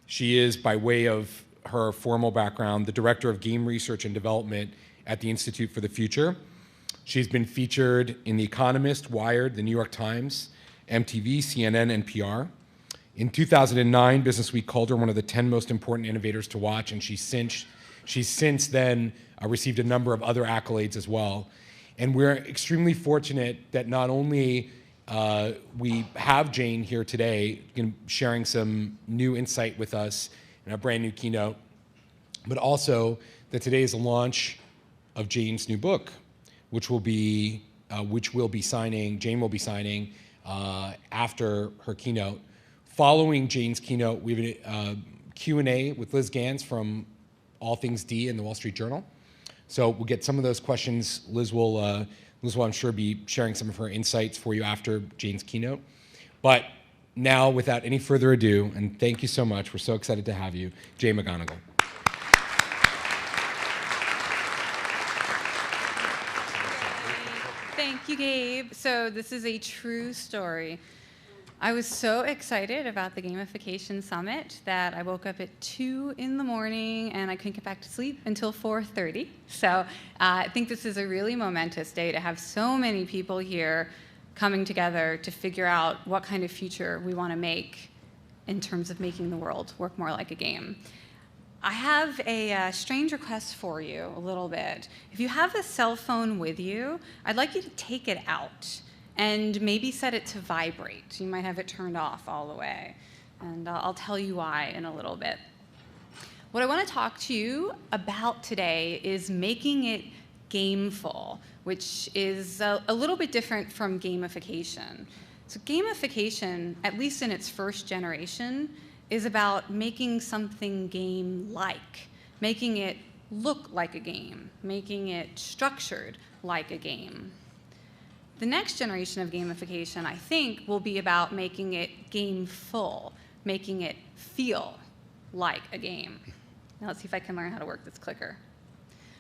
She is, by way of her formal background, the Director of Game Research and Development at the Institute for the Future. She's been featured in The Economist, Wired, The New York Times, MTV, CNN, NPR. In 2009, Business Week called her one of the 10 most important innovators to watch, and she's since then received a number of other accolades as well. And we're extremely fortunate that not only we have Jane here today sharing some new insight with us in a brand new keynote, but also that today is the launch of Jane's new book, which Jane will be signing after her keynote. Following Jane's keynote, we have a Q&A with Liz Gans from All Things D in the Wall Street Journal. So we'll get some of those questions. Liz will, I'm sure, be sharing some of her insights for you after Jane's keynote. But now, without any further ado, and thank you so much, we're so excited to have you, Jane McGonigal. Thank you, Gabe. So this is a true story. I was so excited about the Gamification Summit that I woke up at 2 in the morning and I couldn't get back to sleep until 4:30. So I think this is a really momentous day to have so many people here coming together to figure out what kind of future we want to make in terms of making the world work more like a game. I have a strange request for you a little bit. If you have a cell phone with you, I'd like you to take it out and maybe set it to vibrate. You might have it turned off all the way. And I'll tell you why in a little bit. What I want to talk to you about today is making it gameful, which is a little bit different from gamification. So gamification, at least in its first generation, is about making something game-like, making it look like a game, making it structured like a game. The next generation of gamification, I think, will be about making it gameful, making it feel like a game. Now let's see if I can learn how to work this clicker.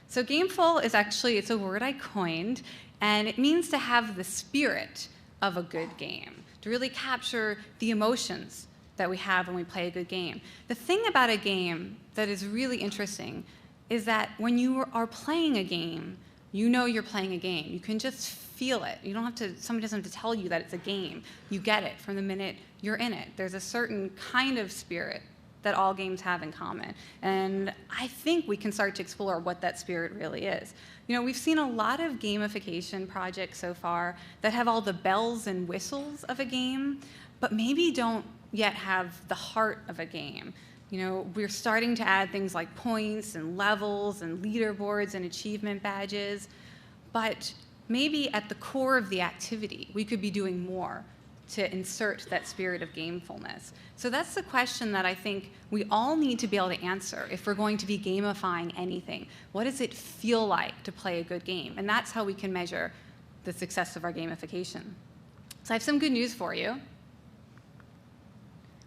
So gameful is actually, it's a word I coined, and it means to have the spirit of a good game, to really capture the emotions that we have when we play a good game. The thing about a game that is really interesting is that when you are playing a game, you know you're playing a game. You can just feel it. You don't have to, somebody doesn't have to tell you that it's a game. You get it from the minute you're in it. There's a certain kind of spirit that all games have in common. And I think we can start to explore what that spirit really is. You know, we've seen a lot of gamification projects so far that have all the bells and whistles of a game, but maybe don't yet have the heart of a game. You know, we're starting to add things like points and levels and leaderboards and achievement badges, but maybe at the core of the activity, we could be doing more to insert that spirit of gamefulness. So that's the question that I think we all need to be able to answer if we're going to be gamifying anything. What does it feel like to play a good game? And that's how we can measure the success of our gamification. So I have some good news for you,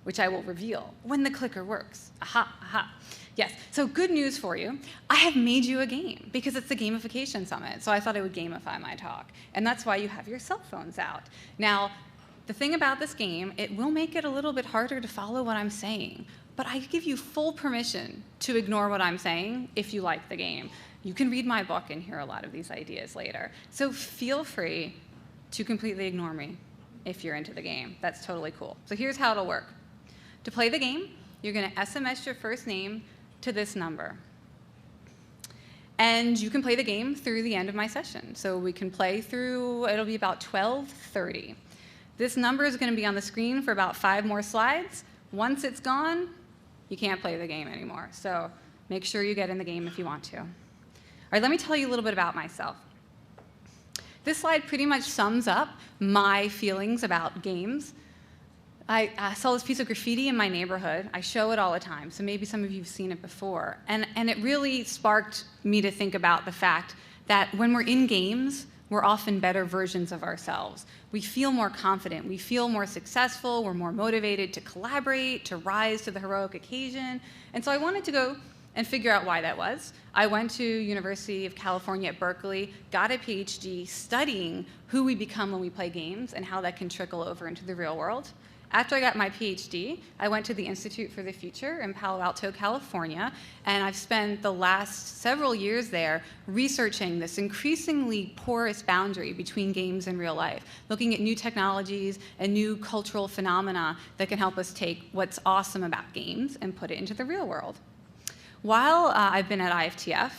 which I will reveal when the clicker works. Aha, aha. Yes, so good news for you. I have made you a game because it's the Gamification Summit, so I thought I would gamify my talk. And that's why you have your cell phones out. Now, the thing about this game, it will make it a little bit harder to follow what I'm saying, but I give you full permission to ignore what I'm saying if you like the game. You can read my book and hear a lot of these ideas later. So feel free to completely ignore me if you're into the game. That's totally cool. So here's how it'll work. To play the game, you're going to SMS your first name to this number. And you can play the game through the end of my session. So we can play through, it'll be about 12:30. This number is going to be on the screen for about 5 more slides. Once it's gone, you can't play the game anymore. So make sure you get in the game if you want to. All right, let me tell you a little bit about myself. This slide pretty much sums up my feelings about games. I saw this piece of graffiti in my neighborhood. I show it all the time, so maybe some of you have seen it before. And it really sparked me to think about the fact that when we're in games, we're often better versions of ourselves. We feel more confident. We feel more successful. We're more motivated to collaborate, to rise to the heroic occasion. And so I wanted to go and figure out why that was. I went to University of California at Berkeley, got a PhD studying who we become when we play games and how that can trickle over into the real world. after I got my PhD, I went to the Institute for the Future in Palo Alto, California, and I've spent the last several years there researching this increasingly porous boundary between games and real life, looking at new technologies and new cultural phenomena that can help us take what's awesome about games and put it into the real world. While I've been at IFTF,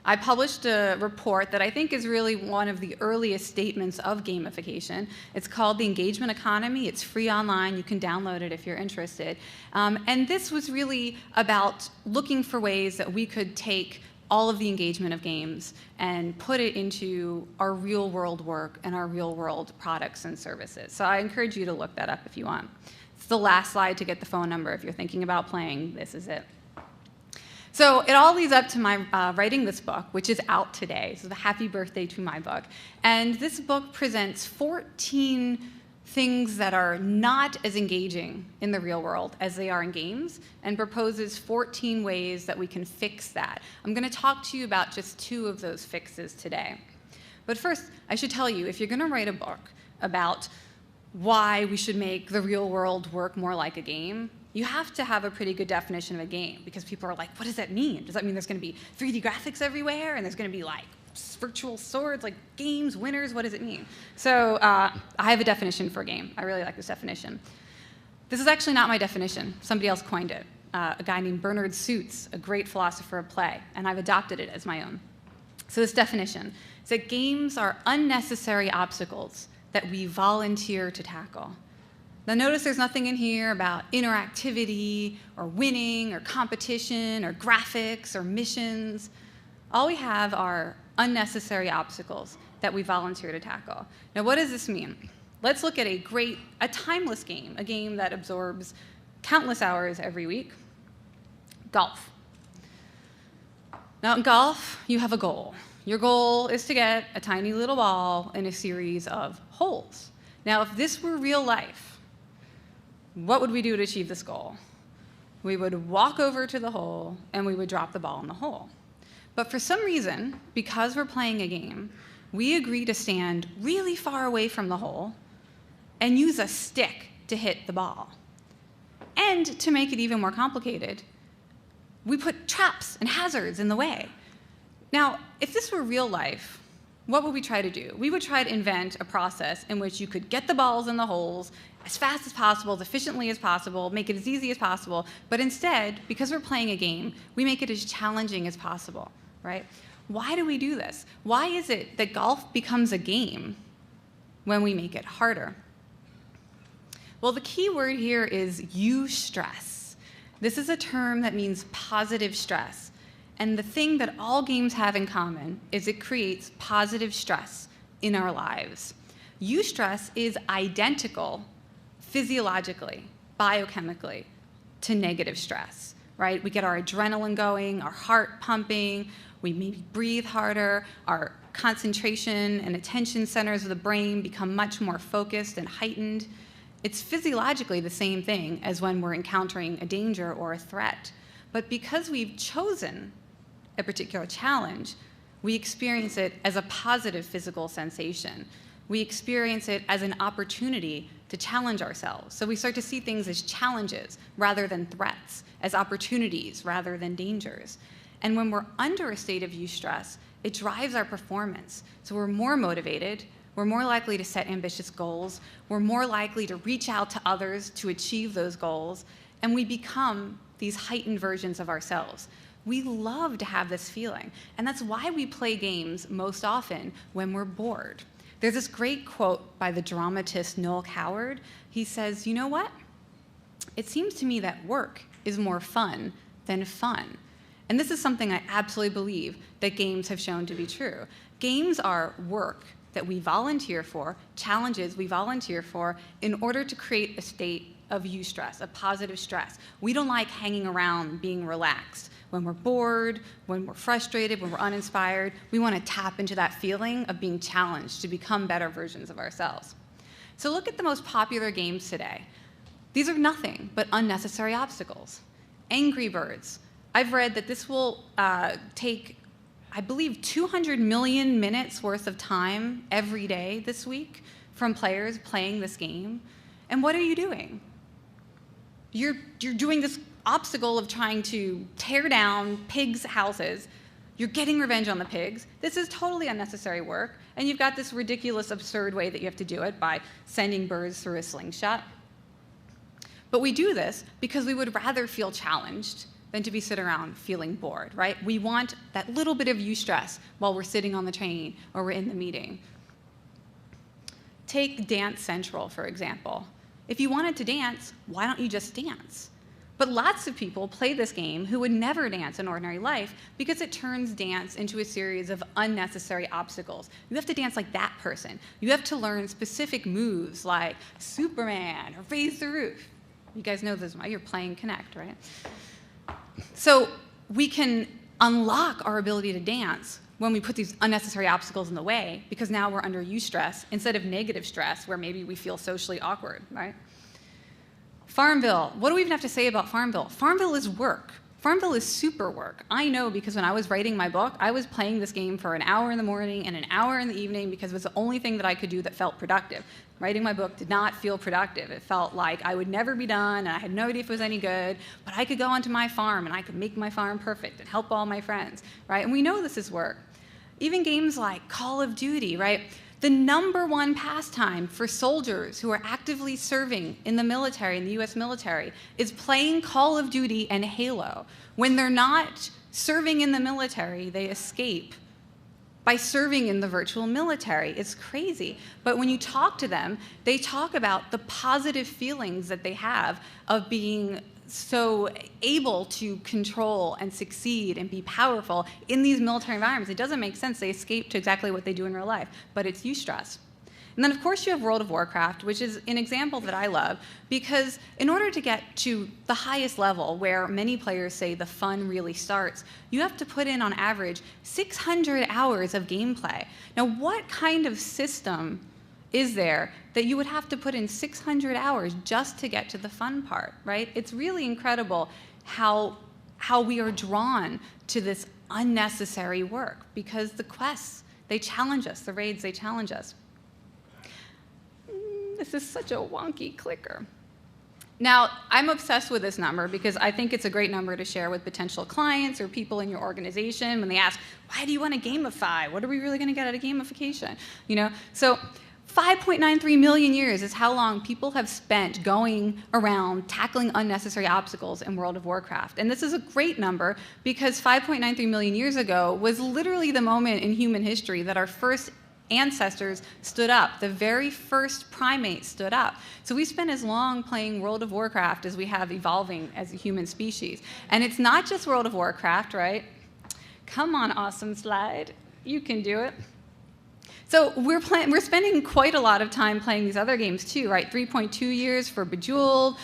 I published a report that I think is really one of the earliest statements of gamification. It's called The Engagement Economy. It's free online. You can download it if you're interested. And this was really about looking for ways that we could take all of the engagement of games and put it into our real-world work and our real-world products and services. So I encourage you to look that up if you want. It's the last slide to get the phone number. If you're thinking about playing, this is it. So it all leads up to my writing this book, which is out today. So the happy birthday to my book. And this book presents 14 things that are not as engaging in the real world as they are in games, and proposes 14 ways that we can fix that. I'm going to talk to you about just 2 of those fixes today. But first, I should tell you, if you're going to write a book about why we should make the real world work more like a game, you have to have a pretty good definition of a game, because people are like, what does that mean? Does that mean there's going to be 3D graphics everywhere, and there's going to be like virtual swords, like games, winners? What does it mean? So I have a definition for a game. I really like this definition. This is actually not my definition. Somebody else coined it. A guy named Bernard Suits, a great philosopher of play, and I've adopted it as my own. So this definition is that games are unnecessary obstacles that we volunteer to tackle. Now notice there's nothing in here about interactivity or winning or competition or graphics or missions. All we have are unnecessary obstacles that we volunteer to tackle. Now what does this mean? Let's look at a timeless game, a game that absorbs countless hours every week. Golf. Now in golf, you have a goal. Your goal is to get a tiny little ball in a series of holes. Now if this were real life, what would we do to achieve this goal? We would walk over to the hole and we would drop the ball in the hole. But for some reason, because we're playing a game, we agree to stand really far away from the hole and use a stick to hit the ball. And to make it even more complicated, we put traps and hazards in the way. Now, if this were real life, what would we try to do? We would try to invent a process in which you could get the balls in the holes as fast as possible, as efficiently as possible, make it as easy as possible. But instead, because we're playing a game, we make it as challenging as possible, right? Why do we do this? Why is it that golf becomes a game when we make it harder? Well, the key word here is eustress. This is a term that means positive stress. And the thing that all games have in common is it creates positive stress in our lives. Eustress is identical physiologically, biochemically, to negative stress, right? We get our adrenaline going, our heart pumping, we maybe breathe harder, our concentration and attention centers of the brain become much more focused and heightened. It's physiologically the same thing as when we're encountering a danger or a threat. But because we've chosen a particular challenge, we experience it as a positive physical sensation. We experience it as an opportunity to challenge ourselves. So we start to see things as challenges rather than threats, as opportunities rather than dangers. And when we're under a state of eustress, it drives our performance. So we're more motivated, we're more likely to set ambitious goals, we're more likely to reach out to others to achieve those goals, and we become these heightened versions of ourselves. We love to have this feeling, and that's why we play games most often when we're bored. There's this great quote by the dramatist Noel Coward. He says, you know what? It seems to me that work is more fun than fun. And this is something I absolutely believe that games have shown to be true. Games are work that we volunteer for, challenges we volunteer for, in order to create a state of eustress, a positive stress. We don't like hanging around being relaxed. When we're bored, when we're frustrated, when we're uninspired, we want to tap into that feeling of being challenged to become better versions of ourselves. So look at the most popular games today. These are nothing but unnecessary obstacles. Angry Birds. I've read that this will take, I believe, 200 million minutes worth of time every day this week from players playing this game. And what are you doing? You're doing this obstacle of trying to tear down pigs' houses. You're getting revenge on the pigs. This is totally unnecessary work. And you've got this ridiculous, absurd way that you have to do it by sending birds through a slingshot. But we do this because we would rather feel challenged than to be sitting around feeling bored, right? We want that little bit of eustress while we're sitting on the train or we're in the meeting. Take Dance Central, for example. If you wanted to dance, why don't you just dance? But lots of people play this game who would never dance in ordinary life because it turns dance into a series of unnecessary obstacles. You have to dance like that person. You have to learn specific moves like Superman or Raise the Roof. You guys know this, you're playing Connect, right? So we can unlock our ability to dance when we put these unnecessary obstacles in the way, because now we're under eustress instead of negative stress where maybe we feel socially awkward, right? Farmville. What do we even have to say about Farmville? Farmville is work. Farmville is super work. I know because when I was writing my book, I was playing this game for an hour in the morning and an hour in the evening because it was the only thing that I could do that felt productive. Writing my book did not feel productive. It felt like I would never be done and I had no idea if it was any good, but I could go onto my farm and I could make my farm perfect and help all my friends, right? And we know this is work. Even games like Call of Duty, right? The #1 pastime for soldiers who are actively serving in the military, in the US military, is playing Call of Duty and Halo. When they're not serving in the military, they escape by serving in the virtual military. It's crazy. But when you talk to them, they talk about the positive feelings that they have of being so able to control and succeed and be powerful in these military environments. It doesn't make sense. They escape to exactly what they do in real life, but it's eustress. And then, of course, you have World of Warcraft, which is an example that I love, because in order to get to the highest level, where many players say the fun really starts, you have to put in, on average, 600 hours of gameplay. Now, what kind of system is there that you would have to put in 600 hours just to get to the fun part, right? It's really incredible how we are drawn to this unnecessary work, because the quests, they challenge us, the raids, they challenge us. This is such a wonky clicker. Now, I'm obsessed with this number because I think it's a great number to share with potential clients or people in your organization when they ask, why do you want to gamify? What are we really going to get out of gamification? You know, so 5.93 million years is how long people have spent going around tackling unnecessary obstacles in World of Warcraft. And this is a great number because 5.93 million years ago was literally the moment in human history that our first ancestors stood up. The very first primate stood up. So we spent as long playing World of Warcraft as we have evolving as a human species. And it's not just World of Warcraft, right? Come on, awesome slide. You can do it. So we're spending quite a lot of time playing these other games too, right? 3.2 years for Bejeweled.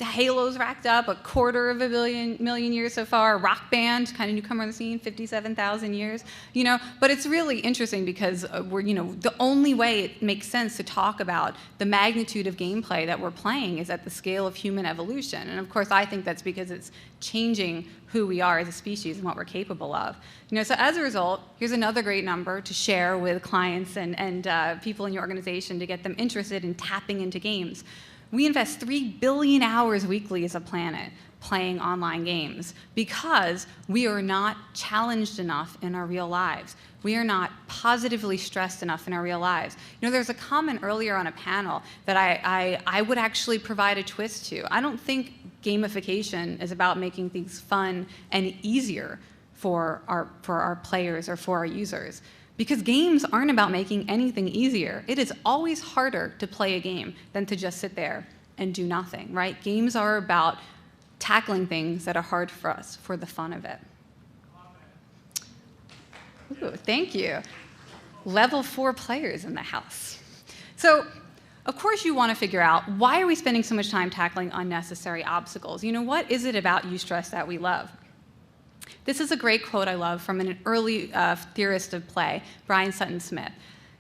Halo's racked up a $250 million years so far. Rock Band, kind of newcomer on the scene, 57,000 years. You know, but it's really interesting because we're, you know, the only way it makes sense to talk about the magnitude of gameplay that we're playing is at the scale of human evolution. And of course, I think that's because it's changing who we are as a species and what we're capable of. You know, so as a result, here's another great number to share with clients and people in your organization to get them interested in tapping into games. We invest 3 billion hours weekly as a planet playing online games because we are not challenged enough in our real lives. We are not positively stressed enough in our real lives. You know, there's a comment earlier on a panel that I would actually provide a twist to. I don't think gamification is about making things fun and easier for our players or for our users. Because games aren't about making anything easier. It is always harder to play a game than to just sit there and do nothing, right? Games are about tackling things that are hard for us for the fun of it. Ooh, thank you. Level 4 players in the house. So, of course you want to figure out, why are we spending so much time tackling unnecessary obstacles? You know, what is it about eustress that we love? This is a great quote I love from an early theorist of play, Brian Sutton Smith.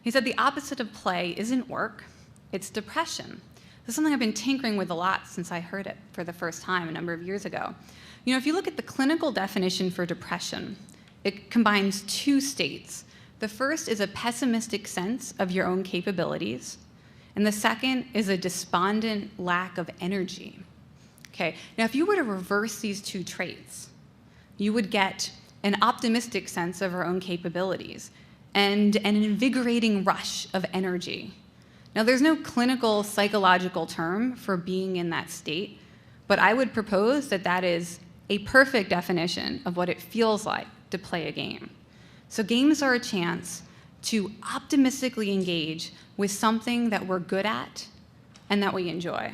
He said, the opposite of play isn't work, it's depression. This is something I've been tinkering with a lot since I heard it for the first time a number of years ago. You know, if you look at the clinical definition for depression, it combines 2 states. The first is a pessimistic sense of your own capabilities, And the second is a despondent lack of energy. Okay, now if you were to reverse these two traits, you would get an optimistic sense of our own capabilities and an invigorating rush of energy. Now there's no clinical psychological term for being in that state, but I would propose that that is a perfect definition of what it feels like to play a game. So games are a chance to optimistically engage with something that we're good at and that we enjoy.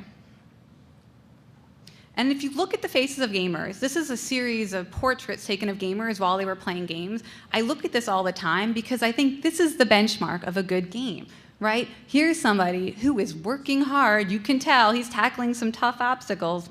And if you look at the faces of gamers, this is a series of portraits taken of gamers while they were playing games. I look at this all the time because I think this is the benchmark of a good game, right? Here's somebody who is working hard. You can tell he's tackling some tough obstacles,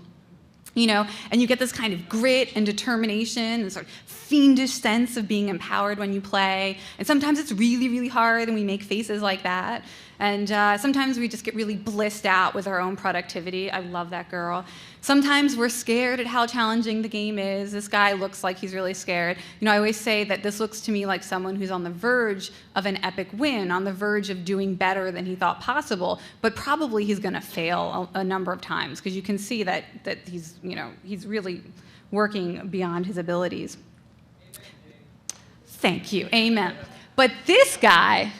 you know, and you get this kind of grit and determination and sort of fiendish sense of being empowered when you play. And sometimes it's really, really hard and we make faces like that. And sometimes we just get really blissed out with our own productivity. I love that girl. Sometimes we're scared at how challenging the game is. This guy looks like he's really scared. You know, I always say that this looks to me like someone who's on the verge of an epic win, on the verge of doing better than he thought possible, but probably he's going to fail a number of times because you can see that he's, you know, he's really working beyond his abilities. Thank you. Amen. But this guy,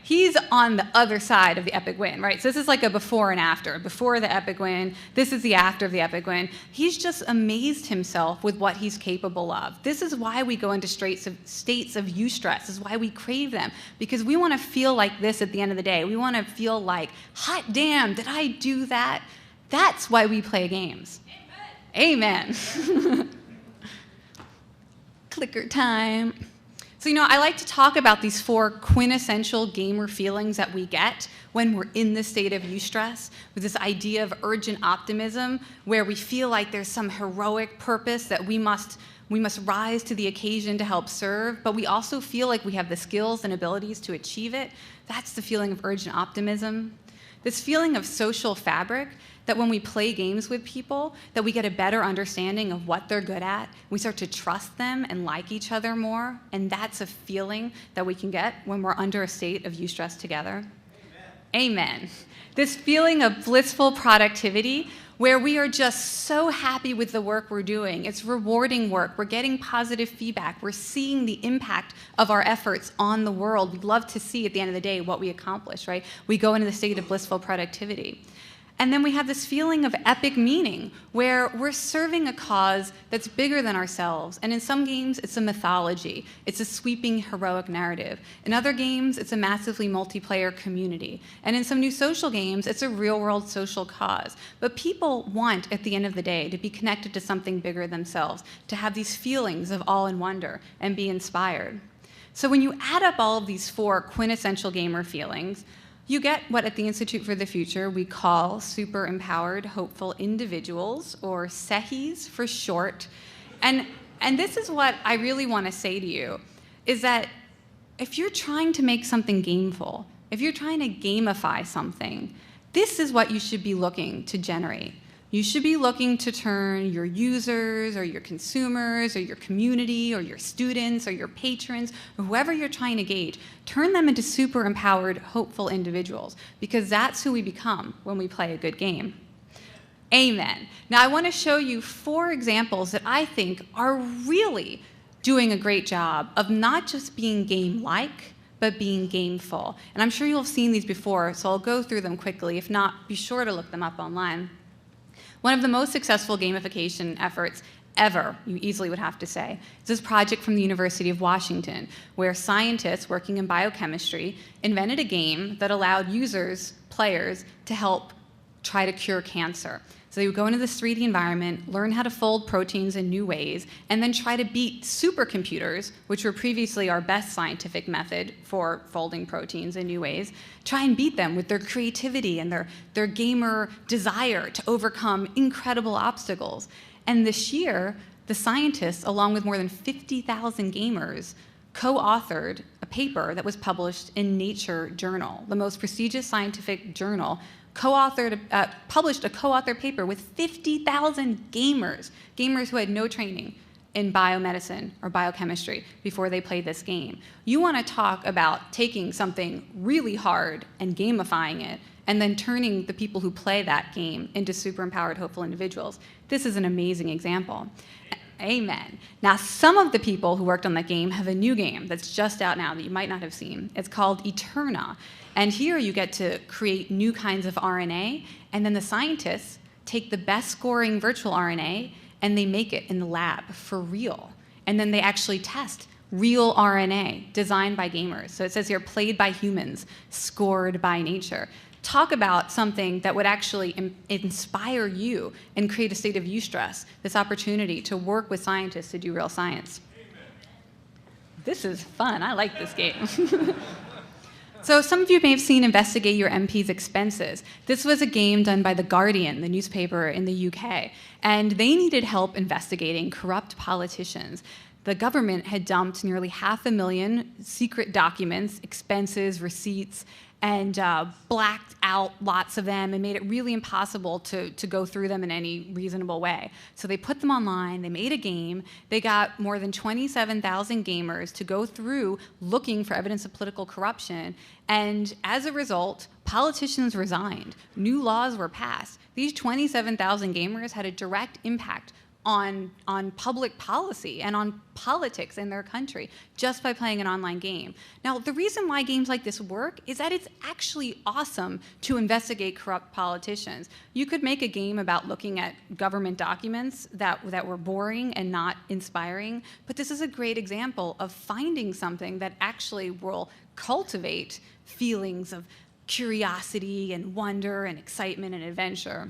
he's on the other side of the epic win, right? So this is like a before and after. Before the epic win, this is the after of the epic win. He's just amazed himself with what he's capable of. This is why we go into states of eustress. This is why we crave them, because we want to feel like this at the end of the day. We want to feel like, hot damn, did I do that? That's why we play games. Amen. Amen. Clicker time. So, you know, I like to talk about these 4 quintessential gamer feelings that we get when we're in the state of eustress, with this idea of urgent optimism, where we feel like there's some heroic purpose that we must rise to the occasion to help serve, but we also feel like we have the skills and abilities to achieve it. That's the feeling of urgent optimism. This feeling of social fabric, that when we play games with people, that we get a better understanding of what they're good at. We start to trust them and like each other more, and that's a feeling that we can get when we're under a state of eustress together. Amen. Amen. This feeling of blissful productivity, where we are just so happy with the work we're doing. It's rewarding work. We're getting positive feedback. We're seeing the impact of our efforts on the world. We love to see at the end of the day what we accomplish, right? We go into the state of blissful productivity. And then we have this feeling of epic meaning, where we're serving a cause that's bigger than ourselves. And in some games, it's a mythology. It's a sweeping, heroic narrative. In other games, it's a massively multiplayer community. And in some new social games, it's a real-world social cause. But people want, at the end of the day, to be connected to something bigger themselves, to have these feelings of awe and wonder, and be inspired. So when you add up all of these 4 quintessential gamer feelings, you get what at the Institute for the Future we call super empowered hopeful individuals, or SEHIs for short. And this is what I really want to say to you, is that if you're trying to make something gameful, if you're trying to gamify something, this is what you should be looking to generate. You should be looking to turn your users or your consumers or your community or your students or your patrons or whoever you're trying to gauge, turn them into super empowered, hopeful individuals, because that's who we become when we play a good game. Amen. Now I want to show you 4 examples that I think are really doing a great job of not just being game-like, but being gameful. And I'm sure you'll have seen these before, so I'll go through them quickly. If not, be sure to look them up online. One of the most successful gamification efforts ever, you easily would have to say, is this project from the University of Washington, where scientists working in biochemistry invented a game that allowed users, players, to help try to cure cancer. So they would go into this 3D environment, learn how to fold proteins in new ways, and then try to beat supercomputers, which were previously our best scientific method for folding proteins in new ways, try and beat them with their creativity and their gamer desire to overcome incredible obstacles. And this year, the scientists, along with more than 50,000 gamers, co-authored a paper that was published in Nature Journal, the most prestigious scientific journal, published a co-authored paper with 50,000 gamers who had no training, in biomedicine or biochemistry before they play this game. You want to talk about taking something really hard and gamifying it, and then turning the people who play that game into super empowered, hopeful individuals. This is an amazing example. Amen. Now, some of the people who worked on that game have a new game that's just out now that you might not have seen. It's called Eterna. And here you get to create new kinds of RNA, and then the scientists take the best scoring virtual RNA and they make it in the lab for real. And then they actually test real RNA designed by gamers. So it says here, played by humans, scored by nature. Talk about something that would actually inspire you and create a state of eustress, this opportunity to work with scientists to do real science. Amen. This is fun. I like this game. So some of you may have seen Investigate Your MP's Expenses. This was a game done by The Guardian, the newspaper in the UK, and they needed help investigating corrupt politicians. The government had dumped nearly 500,000 secret documents, expenses, receipts, and blacked out lots of them and made it really impossible to go through them in any reasonable way. So they put them online, they made a game, they got more than 27,000 gamers to go through looking for evidence of political corruption, and as a result, politicians resigned. New laws were passed. These 27,000 gamers had a direct impact on public policy and on politics in their country just by playing an online game. Now, the reason why games like this work is that it's actually awesome to investigate corrupt politicians. You could make a game about looking at government documents that were boring and not inspiring, but this is a great example of finding something that actually will cultivate feelings of curiosity and wonder and excitement and adventure.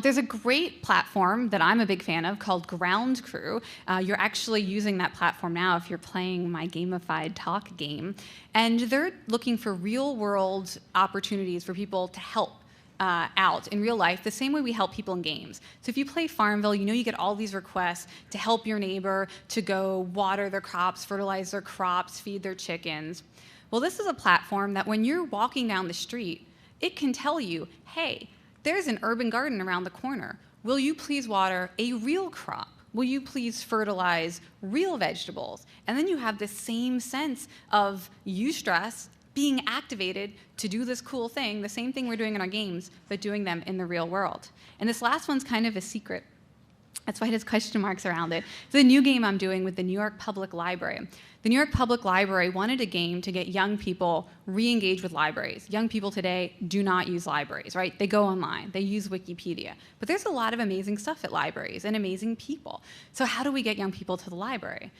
There's a great platform that I'm a big fan of called Ground Crew. You're actually using that platform now if you're playing my gamified talk game. And they're looking for real-world opportunities for people to help out in real life the same way we help people in games. So if you play Farmville, you know you get all these requests to help your neighbor to go water their crops, fertilize their crops, feed their chickens. Well, this is a platform that when you're walking down the street, it can tell you, hey, there's an urban garden around the corner. Will you please water a real crop? Will you please fertilize real vegetables? And then you have the same sense of eustress being activated to do this cool thing, the same thing we're doing in our games, but doing them in the real world. And this last one's kind of a secret. That's why it has question marks around it. It's a new game I'm doing with the New York Public Library. The New York Public Library wanted a game to get young people re-engaged with libraries. Young people today do not use libraries, right? They go online, they use Wikipedia. But there's a lot of amazing stuff at libraries and amazing people. So how do we get young people to the library?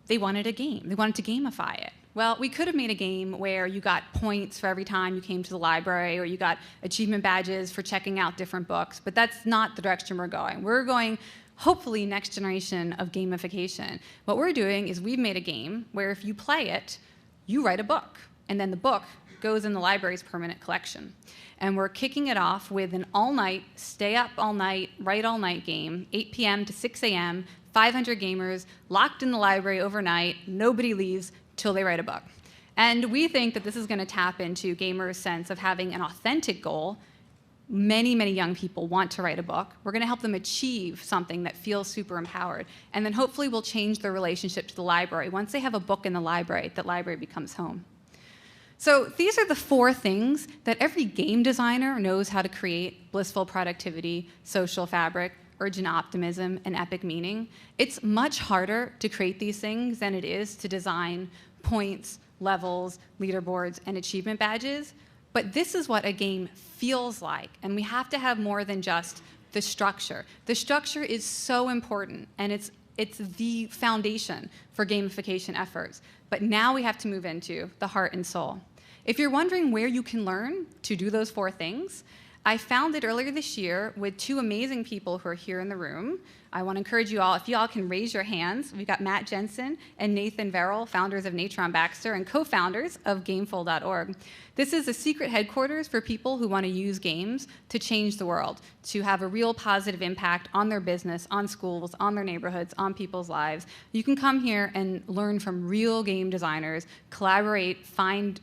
They wanted a game. They wanted to gamify it. Well, we could have made a game where you got points for every time you came to the library, or you got achievement badges for checking out different books, but that's not the direction we're going. We're going, hopefully, next generation of gamification. What we're doing is we've made a game where if you play it, you write a book, and then the book goes in the library's permanent collection. And we're kicking it off with an all-night, stay up all night, write all night game, 8 p.m. to 6 a.m., 500 gamers locked in the library overnight, nobody leaves till they write a book. And we think that this is going to tap into gamers' sense of having an authentic goal. Many, many young people want to write a book. We're going to help them achieve something that feels super empowered. And then hopefully we'll change their relationship to the library. Once they have a book in the library, that library becomes home. So these are the 4 things that every game designer knows how to create: blissful productivity, social fabric, urgent optimism, and epic meaning. It's much harder to create these things than it is to design points, levels, leaderboards, and achievement badges. But this is what a game feels like, and we have to have more than just the structure. The structure is so important, and it's the foundation for gamification efforts. But now we have to move into the heart and soul. If you're wondering where you can learn to do those 4 things, I found it earlier this year with 2 amazing people who are here in the room. I want to encourage you all, if you all can raise your hands. We've got Matt Jensen and Nathan Verrill, founders of Natron Baxter and co-founders of Gameful.org. This is a secret headquarters for people who want to use games to change the world, to have a real positive impact on their business, on schools, on their neighborhoods, on people's lives. You can come here and learn from real game designers, collaborate, find,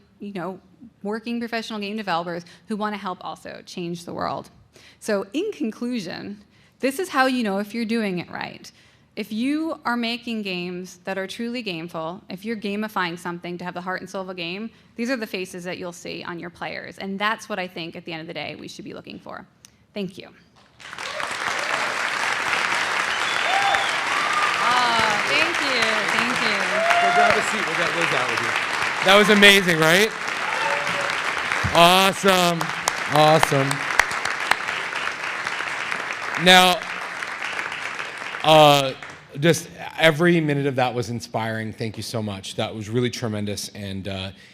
working professional game developers who want to help also change the world. So in conclusion, this is how you know if you're doing it right. if you are making games that are truly gameful, if you're gamifying something to have the heart and soul of a game, these are the faces that you'll see on your players. And that's what I think, at the end of the day, we should be looking for. Thank you. Thank you. Thank you. Go grab a seat. We'll get Liz out with you. That was amazing, right? Awesome. Awesome. Now, just every minute of that was inspiring. Thank you so much. That was really tremendous, and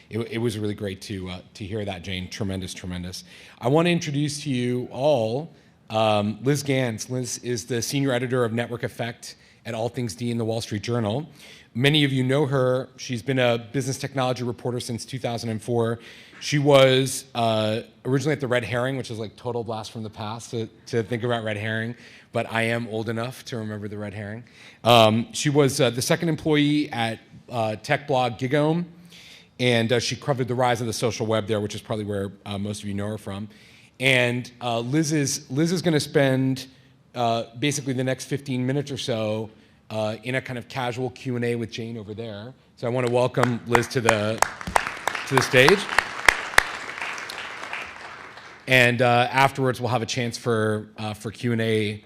it was really great to hear that, Jane. Tremendous, tremendous. I want to introduce to you all Liz Gans. Liz is the senior editor of Network Effect at All Things D in the Wall Street Journal. Many of you know her. She's been a business technology reporter since 2004. She was originally at the Red Herring, which is like total blast from the past to think about Red Herring, but I am old enough to remember the Red Herring. She was the second employee at tech blog Gigome, and she covered the rise of the social web there, which is probably where most of you know her from. And Liz is going to spend basically the next 15 minutes or so in a kind of casual Q&A with Jane over there. So I want to welcome Liz to the stage. And afterwards, we'll have a chance for Q&A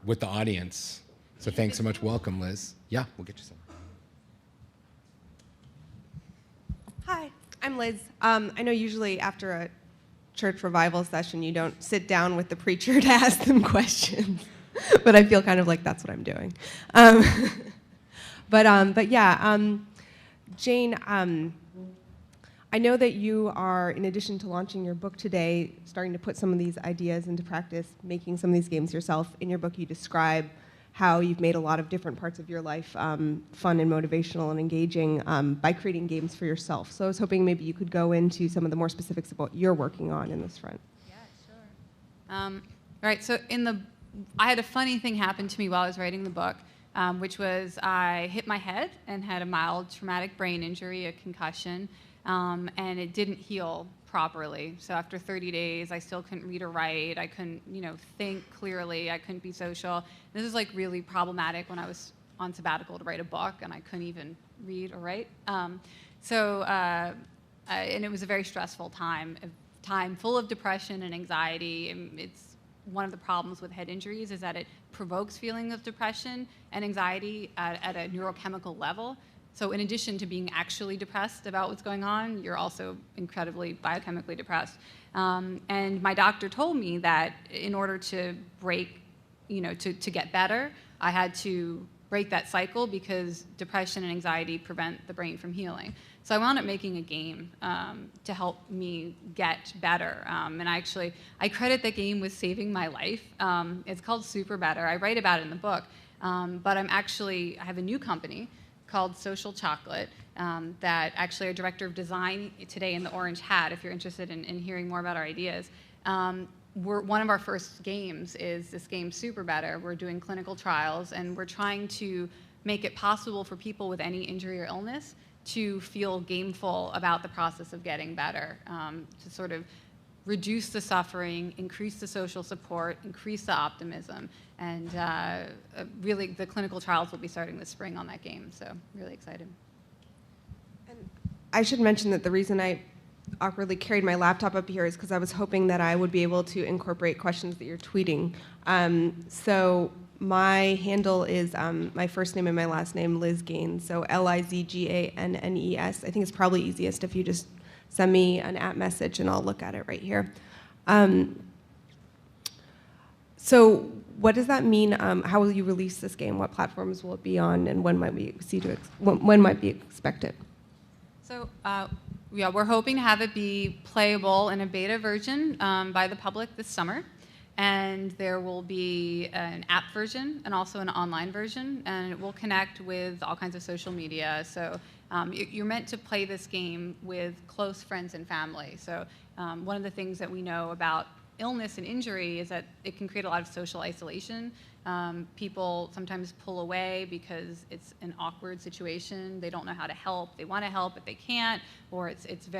with the audience. So thanks so much. Welcome, Liz. Yeah, we'll get you some. Hi, I'm Liz. I know usually after a church revival session, you don't sit down with the preacher to ask them questions, but I feel kind of like that's what I'm doing. But yeah, Jane, I know that you are, in addition to launching your book today, starting to put some of these ideas into practice, making some of these games yourself. In your book, you describe how you've made a lot of different parts of your life fun and motivational and engaging by creating games for yourself. So I was hoping maybe you could go into some of the more specifics of what you're working on in this front. Yeah, sure. All right, so I had a funny thing happen to me while I was writing the book, which was I hit my head and had a mild traumatic brain injury, a concussion, and it didn't heal properly. So after 30 days, I still couldn't read or write. I couldn't, think clearly. I couldn't be social. This was like really problematic when I was on sabbatical to write a book, and I couldn't even read or write. And it was a very stressful time full of depression and anxiety. It's one of the problems with head injuries is that it provokes feelings of depression and anxiety at a neurochemical level. So in addition to being actually depressed about what's going on, you're also incredibly biochemically depressed. And my doctor told me that in order to break, to get better, I had to break that cycle because depression and anxiety prevent the brain from healing. So I wound up making a game to help me get better. And I credit that game with saving my life. It's called Super Better. I write about it in the book. But I have a new company called Social Chocolate that actually our director of design today in the orange hat, if you're interested in hearing more about our ideas. One of our first games is this game Super Better. We're doing clinical trials, and we're trying to make it possible for people with any injury or illness to feel gameful about the process of getting better, to sort of reduce the suffering, increase the social support, increase the optimism, and really the clinical trials will be starting this spring on that game, so really excited. And I should mention that the reason I awkwardly carried my laptop up here is because I was hoping that I would be able to incorporate questions that you're tweeting. So my handle is my first name and my last name, Liz Gaines, so Lizgannes. I think it's probably easiest if you just send me an @ message and I'll look at it right here. So what does that mean? How will you release this game? What platforms will it be on, and when might we when might we expect it? So yeah, we're hoping to have it be playable in a beta version by the public this summer. And there will be an app version and also an online version, and it will connect with all kinds of social media. So you're meant to play this game with close friends and family. So one of the things that we know about illness and injury is that it can create a lot of social isolation. People sometimes pull away because it's an awkward situation. They don't know how to help. They want to help, but they can't, or it's just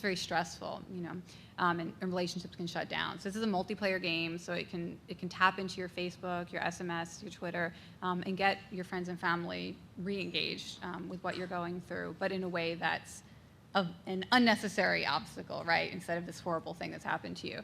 very stressful, you know, and relationships can shut down. So this is a multiplayer game, so it can tap into your Facebook, your SMS, your Twitter, and get your friends and family re-engaged with what you're going through, but in a way that's an unnecessary obstacle, right? Instead of this horrible thing that's happened to you.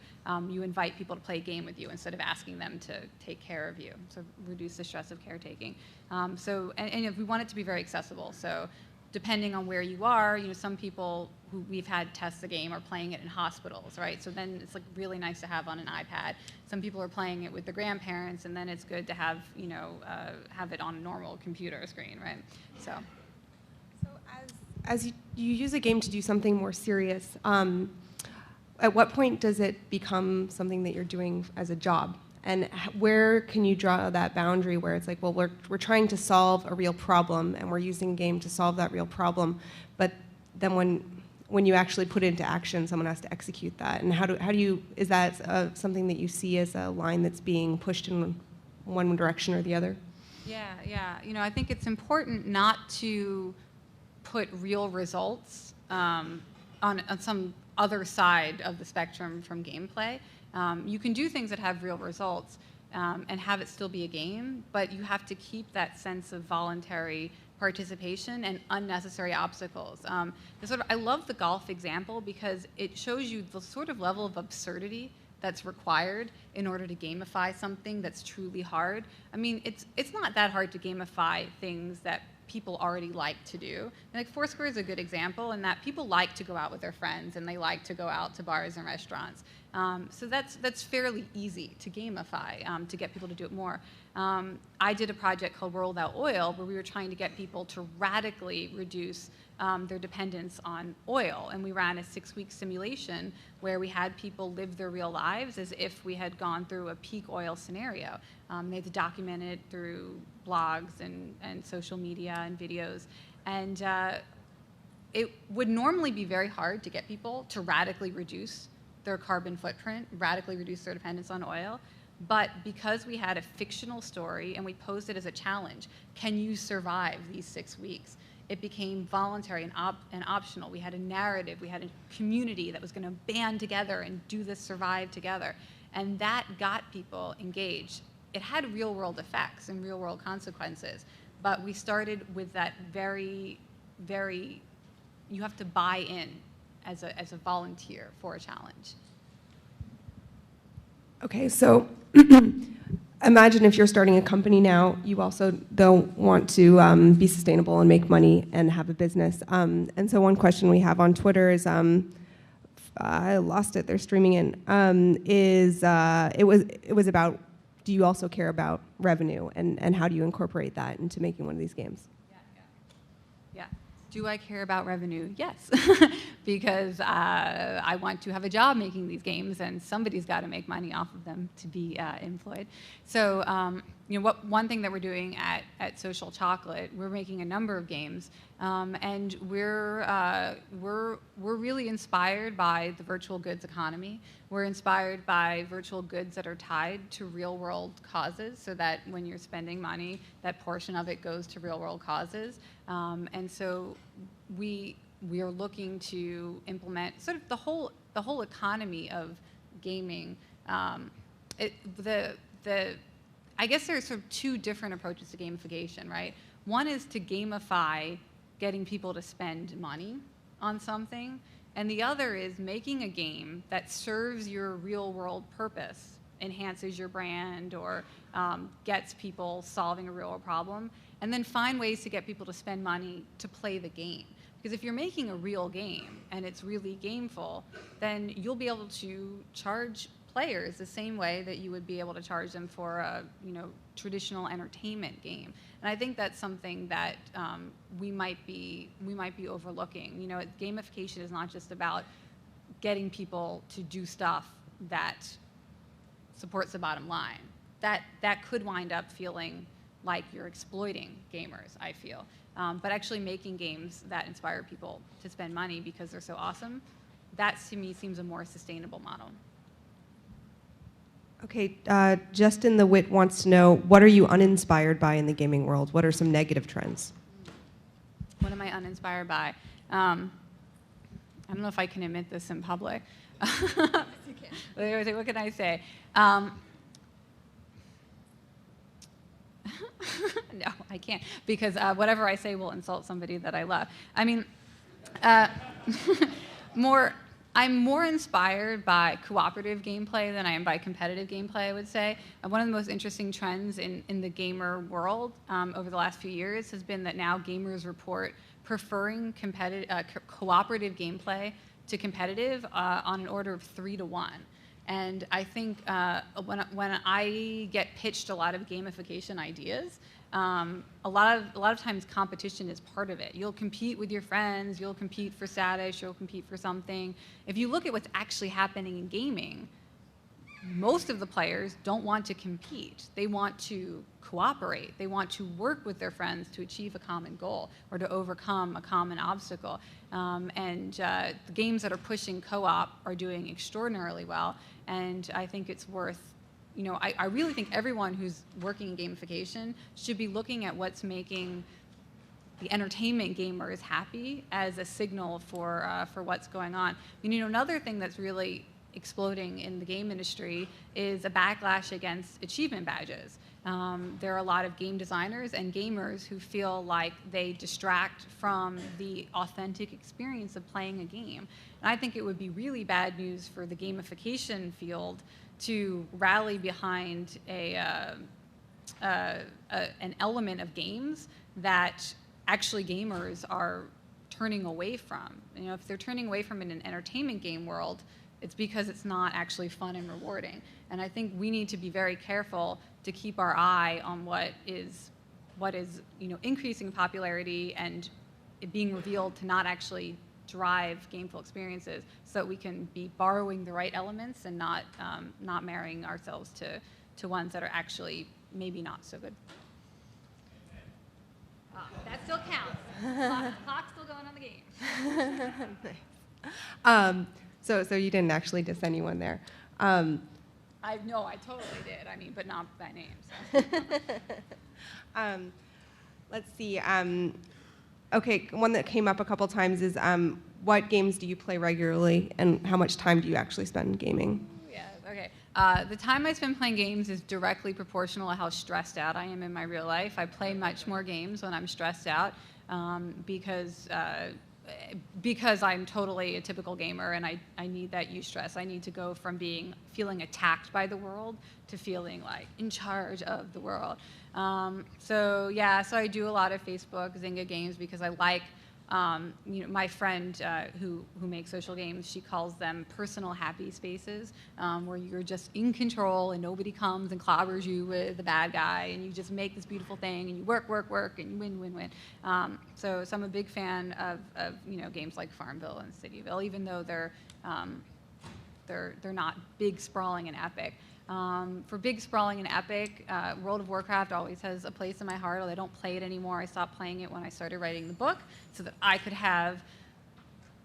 You invite people to play a game with you instead of asking them to take care of you. So reduce the stress of caretaking. And we want it to be very accessible. So depending on where you are, you know, some people who we've had test the game are playing it in hospitals, right? So then it's like really nice to have on an iPad. Some people are playing it with their grandparents, and then it's good to have, you know, have it on a normal computer screen, right? So as you use a game to do something more serious, at what point does it become something that you're doing as a job? And where can you draw that boundary where it's like, well, we're trying to solve a real problem, and we're using a game to solve that real problem, but then when you actually put it into action, someone has to execute that. And how do you, is that something that you see as a line that's being pushed in one direction or the other? Yeah. You know, I think it's important not to put real results on some other side of the spectrum from gameplay. You can do things that have real results and have it still be a game, but you have to keep that sense of voluntary participation and unnecessary obstacles. I love the golf example because it shows you the sort of level of absurdity that's required in order to gamify something that's truly hard. I mean, it's not that hard to gamify things that people already like to do. And like Foursquare is a good example in that people like to go out with their friends and they like to go out to bars and restaurants. So that's fairly easy to gamify, to get people to do it more. I did a project called World Without Oil where we were trying to get people to radically reduce their dependence on oil. And we ran a 6-week simulation where we had people live their real lives as if we had gone through a peak oil scenario. They had to document it through blogs and social media and videos. And it would normally be very hard to get people to radically reduce their carbon footprint, radically reduce their dependence on oil. But because we had a fictional story and we posed it as a challenge, can you survive these 6 weeks? It became voluntary and optional. We had a narrative. We had a community that was going to band together and do this survive together. And that got people engaged. It had real-world effects and real-world consequences. But we started with that very, very, you have to buy in as a volunteer for a challenge. Okay, so imagine if you're starting a company now, you also don't want to be sustainable and make money and have a business. And so one question we have on Twitter is, I lost it, they're streaming in, it was about, do you also care about revenue and how do you incorporate that into making one of these games? Yeah. Do I care about revenue? Yes, because I want to have a job making these games, and somebody's got to make money off of them to be employed. So, one thing that we're doing at Social Chocolate, we're making a number of games, and we're really inspired by the virtual goods economy. We're inspired by virtual goods that are tied to real-world causes, so that when you're spending money, that portion of it goes to real-world causes. And so we are looking to implement sort of the whole economy of gaming. I guess there's sort of two different approaches to gamification, right? One is to gamify getting people to spend money on something, and the other is making a game that serves your real-world purpose, enhances your brand, or gets people solving a real-world problem, and then find ways to get people to spend money to play the game. Because if you're making a real game and it's really gameful, then you'll be able to charge players the same way that you would be able to charge them for a traditional entertainment game. And I think that's something that we might be overlooking. Gamification is not just about getting people to do stuff that supports the bottom line. That could wind up feeling like you're exploiting gamers, I feel. But actually making games that inspire people to spend money because they're so awesome, that to me seems a more sustainable model. Okay, Justin the Wit wants to know, what are you uninspired by in the gaming world? What are some negative trends? What am I uninspired by? I don't know if I can admit this in public. What can I say? No, I can't, because whatever I say will insult somebody that I love. I mean, uh, I'm more inspired by cooperative gameplay than I am by competitive gameplay, I would say. One of the most interesting trends in the gamer world over the last few years has been that now gamers report preferring cooperative gameplay to competitive on an order of 3 to 1. And I think when I get pitched a lot of gamification ideas, a lot of times competition is part of it. You'll compete with your friends, you'll compete for status, you'll compete for something. If you look at what's actually happening in gaming, most of the players don't want to compete. They want to cooperate. They want to work with their friends to achieve a common goal or to overcome a common obstacle. The games that are pushing co-op are doing extraordinarily well. And I think it's worth, I really think everyone who's working in gamification should be looking at what's making the entertainment gamers happy as a signal for what's going on. Another thing that's really exploding in the game industry is a backlash against achievement badges. There are a lot of game designers and gamers who feel like they distract from the authentic experience of playing a game. And I think it would be really bad news for the gamification field to rally behind an element of games that actually gamers are turning away from. If they're turning away from it in an entertainment game world, it's because it's not actually fun and rewarding. And I think we need to be very careful to keep our eye on what is increasing popularity and it being revealed to not actually drive gameful experiences, so that we can be borrowing the right elements and not marrying ourselves to ones that are actually maybe not so good. That still counts. Clock's still going on the game. Nice. So you didn't actually diss anyone there. No, I totally did. But not by name. So. Let's see. Okay, one that came up a couple times is what games do you play regularly, and how much time do you actually spend gaming? Yeah. Okay. The time I spend playing games is directly proportional to how stressed out I am in my real life. I play much more games when I'm stressed out because I'm totally a typical gamer, and I need that eustress. I need to go from feeling attacked by the world to feeling like in charge of the world. So I do a lot of Facebook Zynga games because I like, my friend who makes social games, she calls them personal happy spaces, where you're just in control and nobody comes and clobbers you with the bad guy, and you just make this beautiful thing and you work, and you win. So I'm a big fan of games like Farmville and Cityville, even though they're not big, sprawling, and epic. For big, sprawling, and epic, World of Warcraft always has a place in my heart, although I don't play it anymore. I stopped playing it when I started writing the book so that I could have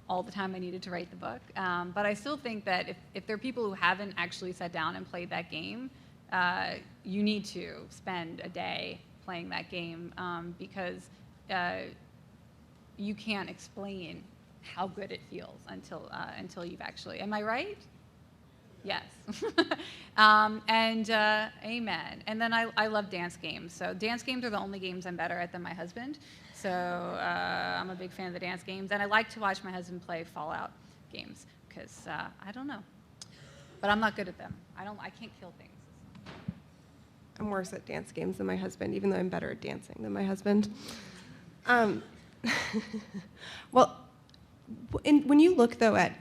all the time I needed to write the book. But I still think that if there are people who haven't actually sat down and played that game, you need to spend a day playing that game because you can't explain how good it feels until you've actually. Am I right? Yes. Amen. And then I love dance games. So dance games are the only games I'm better at than my husband. So I'm a big fan of the dance games. And I like to watch my husband play Fallout games because I don't know. But I'm not good at them. I can't kill things. I'm worse at dance games than my husband, even though I'm better at dancing than my husband. Well, when you look, though, at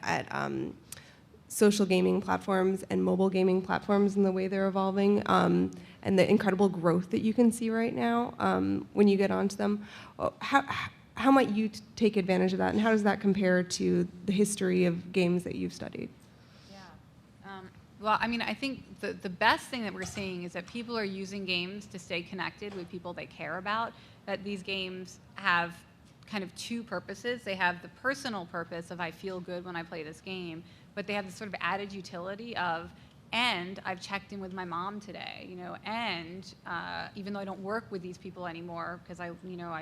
social gaming platforms and mobile gaming platforms and the way they're evolving, and the incredible growth that you can see right now when you get onto them, how might you take advantage of that, and how does that compare to the history of games that you've studied? Well, I think the best thing that we're seeing is that people are using games to stay connected with people they care about, that these games have kind of two purposes. They have the personal purpose of I feel good when I play this game, but they have this sort of added utility of and I've checked in with my mom today, and even though I don't work with these people anymore because I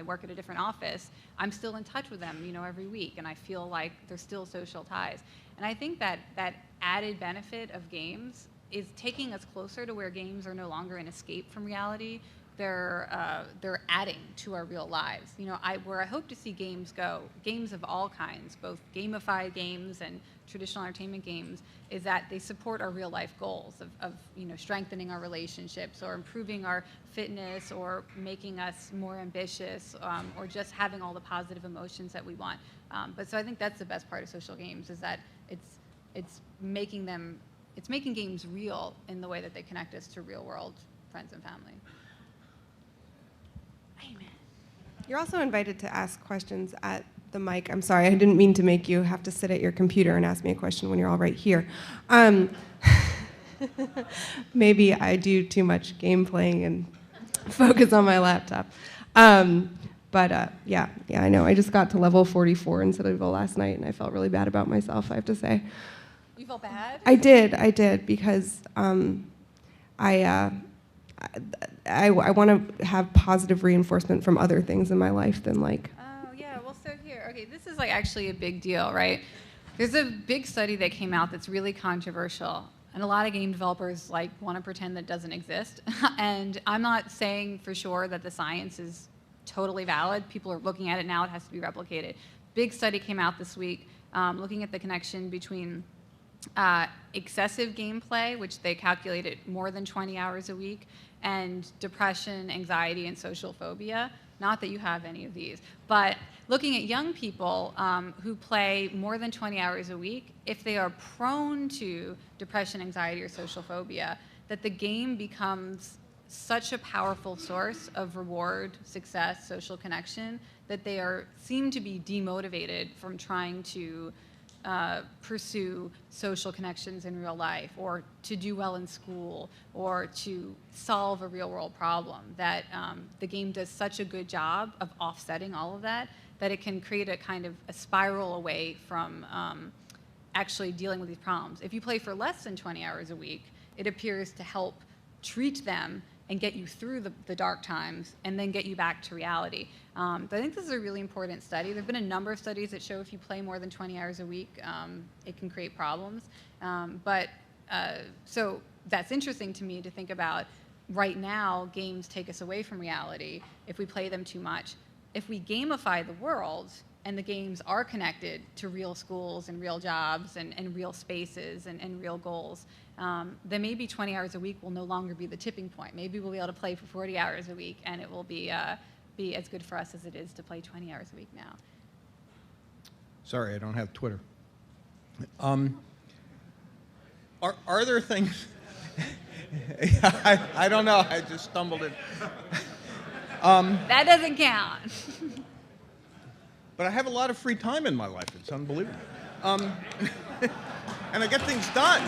work at a different office, I'm still in touch with them, every week, and I feel like there's still social ties. And I think that added benefit of games is taking us closer to where games are no longer an escape from reality. They're adding to our real lives. Where I hope to see games go, games of all kinds, both gamified games and traditional entertainment games, is that they support our real life goals of strengthening our relationships or improving our fitness or making us more ambitious, or just having all the positive emotions that we want. So I think that's the best part of social games, is that it's making games real in the way that they connect us to real world friends and family. Amen. You're also invited to ask questions at the mic. I'm sorry, I didn't mean to make you have to sit at your computer and ask me a question when you're all right here. Maybe I do too much game playing and focus on my laptop. Yeah, I know. I just got to level 44 in Citadel last night, and I felt really bad about myself, I have to say. You felt bad? I did, because I want to have positive reinforcement from other things in my life than like. Oh yeah, well, so here, okay, this is like actually a big deal, right? There's a big study that came out that's really controversial, and a lot of game developers like want to pretend that it doesn't exist. And I'm not saying for sure that the science is totally valid. People are looking at it now. It has to be replicated. Big study came out this week looking at the connection between excessive gameplay, which they calculated more than 20 hours a week, and depression, anxiety, and social phobia. Not that you have any of these, but looking at young people who play more than 20 hours a week, if they are prone to depression, anxiety, or social phobia, that the game becomes such a powerful source of reward, success, social connection, that they seem to be demotivated from trying to pursue social connections in real life, or to do well in school, or to solve a real world problem. That the game does such a good job of offsetting all of that, that it can create a kind of a spiral away from actually dealing with these problems. If you play for less than 20 hours a week, it appears to help treat them and get you through the dark times, and then get you back to reality. I think this is a really important study. There have been a number of studies that show if you play more than 20 hours a week, it can create problems. So that's interesting to me to think about. Right now, games take us away from reality if we play them too much. If we gamify the world, and the games are connected to real schools and real jobs and real spaces and real goals, then maybe 20 hours a week will no longer be the tipping point. Maybe we'll be able to play for 40 hours a week, and it will be as good for us as it is to play 20 hours a week now. Sorry, I don't have Twitter. Are there things? I don't know. I just stumbled in. That doesn't count. But I have a lot of free time in my life. It's unbelievable. And I get things done.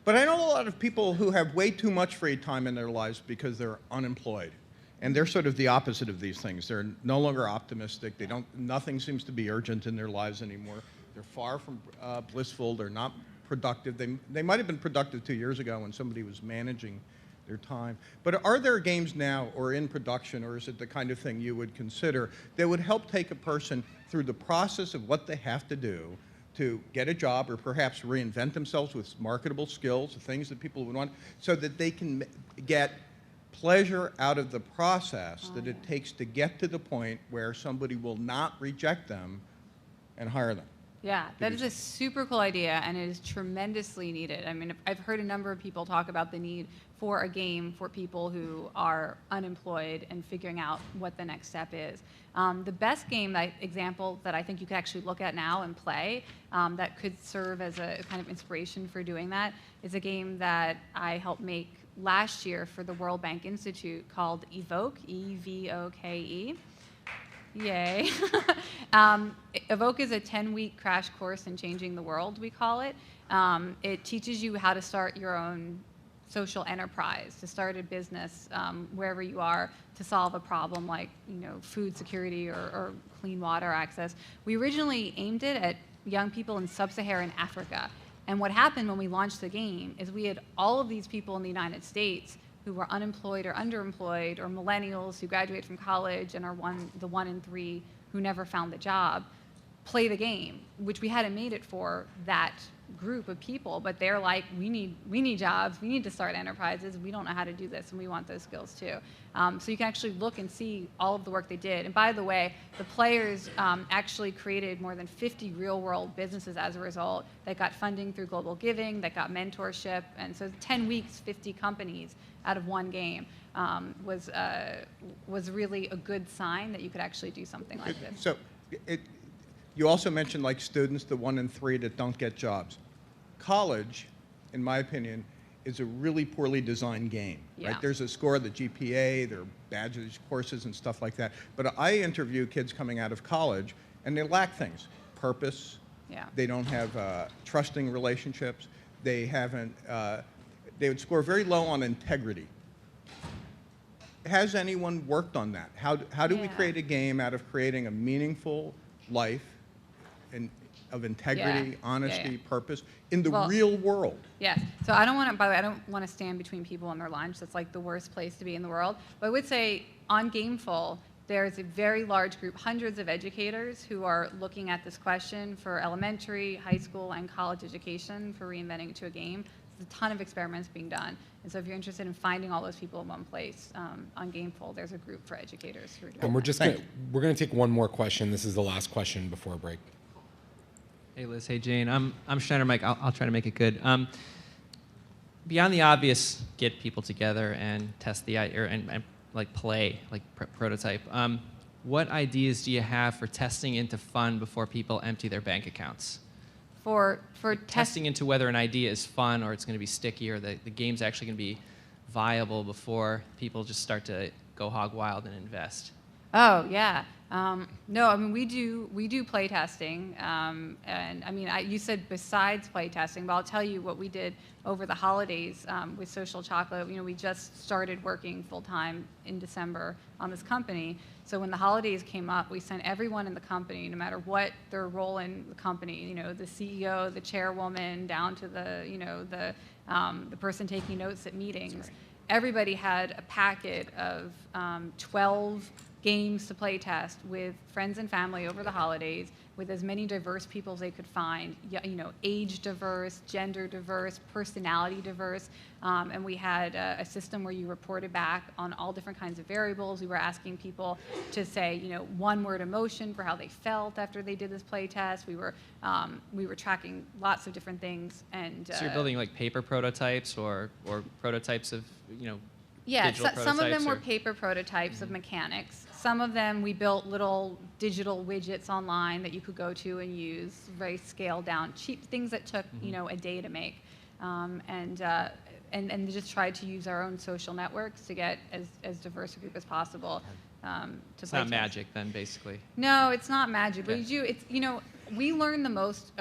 But I know a lot of people who have way too much free time in their lives because they're unemployed. And they're sort of the opposite of these things. They're no longer optimistic. Nothing seems to be urgent in their lives anymore. They're far from blissful. They're not productive. They might have been productive 2 years ago when somebody was managing their time. But are there games now or in production, or is it the kind of thing you would consider that would help take a person through the process of what they have to do to get a job, or perhaps reinvent themselves with marketable skills, the things that people would want, so that they can get pleasure out of the process that it takes to get to the point where somebody will not reject them and hire them? Yeah, that is a super cool idea, and it is tremendously needed. I mean, I've heard a number of people talk about the need for a game for people who are unemployed and figuring out what the next step is. The best game example that I think you could actually look at now and play that could serve as a kind of inspiration for doing that is a game that I helped make last year for the World Bank Institute called Evoke, E-V-O-K-E. Yay. Evoke is a 10-week crash course in changing the world, we call it. It teaches you how to start your own social enterprise, to start a business wherever you are, to solve a problem like food security or clean water access. We originally aimed it at young people in sub-Saharan Africa. And what happened when we launched the game is we had all of these people in the United States who were unemployed or underemployed, or millennials who graduated from college and are the 1 in 3 who never found the job, play the game, which we hadn't made it for that group of people, but they're like, we need jobs, we need to start enterprises, we don't know how to do this, and we want those skills too. So you can actually look and see all of the work they did. And by the way, the players actually created more than 50 real-world businesses as a result that got funding through global giving, that got mentorship, and so 10 weeks, 50 companies out of one game was really a good sign that you could actually do something like this. So you also mentioned like students, the 1 in 3 that don't get jobs. College, in my opinion, is a really poorly designed game. Yeah. Right? There's a score of the GPA, there are badges, courses, and stuff like that. But I interview kids coming out of college, and they lack things: purpose. Yeah. They don't have trusting relationships. They haven't. They would score very low on integrity. Has anyone worked on that? How do we create a game out of creating a meaningful life and of integrity, honesty, purpose in the real world? Yes. So I don't want to, by the way, I don't want to stand between people and their lunch. That's like the worst place to be in the world. But I would say on Gameful, there's a very large group, hundreds of educators who are looking at this question for elementary, high school, and college education for reinventing it to a game. There's a ton of experiments being done. And so if you're interested in finding all those people in one place, on Gameful, there's a group for educators who are doing And we're that. just we're going to take one more question. This is the last question before a break. Hey Liz, hey Jane. I'm Schneider Mike. I'll try to make it good. Beyond the obvious, get people together and test the and like play, like prototype. What ideas do you have for testing into fun before people empty their bank accounts? For Testing into whether an idea is fun or it's going to be sticky or the game's actually going to be viable before people just start to go hog wild and invest. Oh yeah. No, I mean we do play testing, and I mean you said besides play testing, but I'll tell you what we did over the holidays with Social Chocolate. You know, we just started working full time in December on this company. So when the holidays came up, we sent everyone in the company, no matter what their role in the company, you know, the CEO, the chairwoman, down to the person taking notes at meetings. Everybody had a packet of 12 games to play test with friends and family over the holidays, with as many diverse people as they could find, you know, age diverse, gender diverse, personality diverse, and we had a system where you reported back on all different kinds of variables. We were asking people to say, you know, one-word emotion for how they felt after they did this play test. We were tracking lots of different things, and so you're building like paper prototypes or prototypes of, you know, yeah, digital some of them prototypes were paper prototypes of mechanics. Some of them we built little digital widgets online that you could go to and use, very scaled down, cheap things that took you know a day to make, and just tried to use our own social networks to get as diverse a group as possible. It's not magic then, basically. No, it's not magic. Okay. But it's you know, we learn the most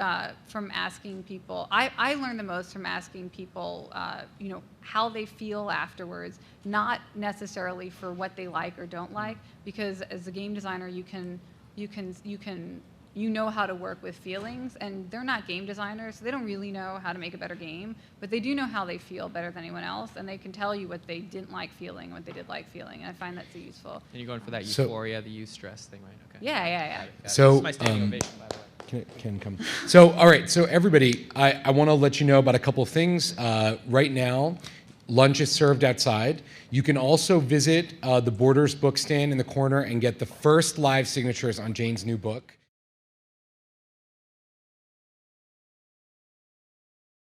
from asking people. I learn the most from asking people, you know, how they feel afterwards, not necessarily for what they like or don't like, because as a game designer, you know how to work with feelings, and they're not game designers, so they don't really know how to make a better game, but they do know how they feel better than anyone else, and they can tell you what they didn't like feeling, what they did like feeling, and I find that so useful. And you're going for that euphoria, the youth stress thing, right? Okay. Yeah. Got it. So, This is my standing ovation, by the way. Can come. So, all right. So, everybody, I want to let you know about a couple of things. Right now, lunch is served outside. You can also visit the Borders book stand in the corner and get the first live signatures on Jane's new book.